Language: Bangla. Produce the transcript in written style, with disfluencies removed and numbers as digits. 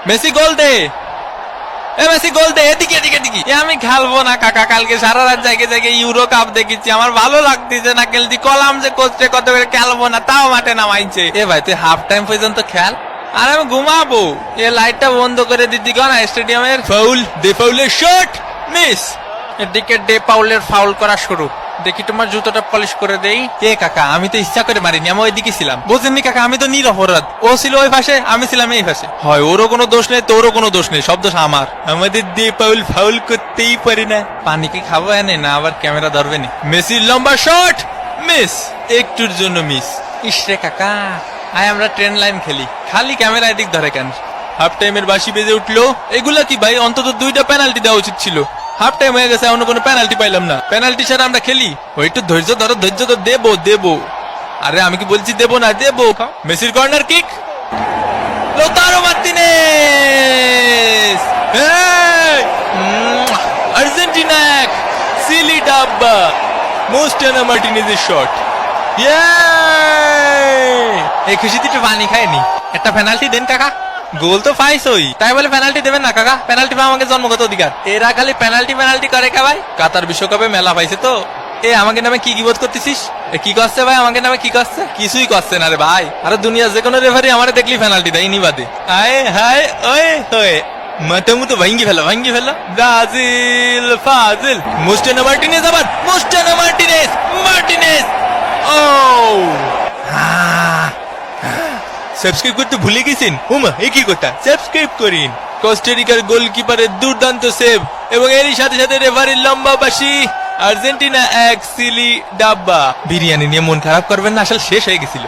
মেসি গোল দে, মেসি গোল দে, এদিকে এদিকে এদিকে। আমি খেলবো না কাকা, কালকে সারা রাত জায়গায় জায়গায় ইউরো কাপ দেখেছি, আমার ভালো লাগতেছে না খেলতে। কলাম যে কোচে কত করে খেলবো না, তাও মাঠে নামাইছে। এ ভাই তুই হাফ টাইম পর্যন্ত খেল, আর আমি ঘুমাবো। এ লাইটটা বন্ধ করে দিতি না স্টেডিয়ামের। ফাউল, দে পাউলের শট, মিস। এদিকে ডে পাউলের ফাউল করা শুরু। দেখি তোমার জুতোটা পলিশ করে দেই। এ কাকা, আমি তো ইচ্ছা করে মারিনি, আমি ওইদিকে ছিলাম, বুঝেননি কাকা? আমি তো নিরপরাধ। ও ছিল ওই পাশে, আমি ছিলাম এই পাশে। হয় ওরও কোনো দোষ নেই, তোরও কোনো দোষ নেই, সব দোষ আমার। আমাদের ডে পাউল ফাউল করতেই পারি না। পানি কি খাবো এনে না আবার ক্যামেরা ধরবে নি? মেসির লম্বা শট, মিস, একটুর জন্য মিস। ইসরে কাকা, আয় আমরা ট্রেন লাইন খেলি, খালি ক্যামেরা এদিক ধরে কেন? হাফ টাইমের বাঁশি বেজে উঠলো। এগুলা কি ভাই? অন্তত 2টা পেনাল্টি দেওয়া উচিত ছিল। হাফ টাইম হয়ে গেছে, অন্য কোনো পেনাল্টি পাইলাম না। পেনাল্টি ছাড়া আমরা খেলি? ওই একটু ধৈর্য ধরো, ধৈর্য তো দেবো দেবো। আরে আমি কি বলছি দেবো না? দেবো। মেসির কর্নার কিক, লোতারো মার্টিনেজ, আর্জেন্টিনা এক, সিলি ডাব্বা, মোস্টানা মার্টিনেজের শট। এই খুশিতে একটু পানি খায়নি। একটা পেনাল্টি দেন কাকা। গোল তো পাইছই, তাই বলে পেনাল্টি দেবেন না কাকা? পেনাল্টি পাওয়া আমাকে জন্মগত অধিকার। এরা খালি পেনাল্টি পেনাল্টি করে কা ভাই? কাতার বিশ্বকাপে মেলা পাইছে তো। এ আমাকে নামে কি বোধ করতেছিস? কি করছে ভাই আমাকে নামে? কি করছে? কিছুই করছে না রে ভাই। আরে দুনিয়ার যে কোনো রেফারি আমারে দেখলি পেনাল্টি দেয়, ইনি বাদে। আয় হায় ওয়ে হয়ে মাথা মুতো ভাঙ্গি ফেলো, ভাঙ্গি ফেলো। ব্রাজিল ফাজিল, মোস্টানা মার্টিনেজ, আবার মোস্টানা মার্টিনেজ, মার্টিনেজ। ও সাবস্ক্রাইব করতে ভুলে গেছেন? হুমা এ কি কথা? সাবস্ক্রাইব করিন। কোস্টারিকার গোলকিপারের দুর্দান্ত সেভ এবং এরই সাথে সাথে রেফারির লম্বা বাঁশি। আর্জেন্টিনা এক, সিলি ডাব্বা। বিরিয়ানি নিয়ে মন খারাপ করবেন না, আসলে শেষ হয়ে গেছিল।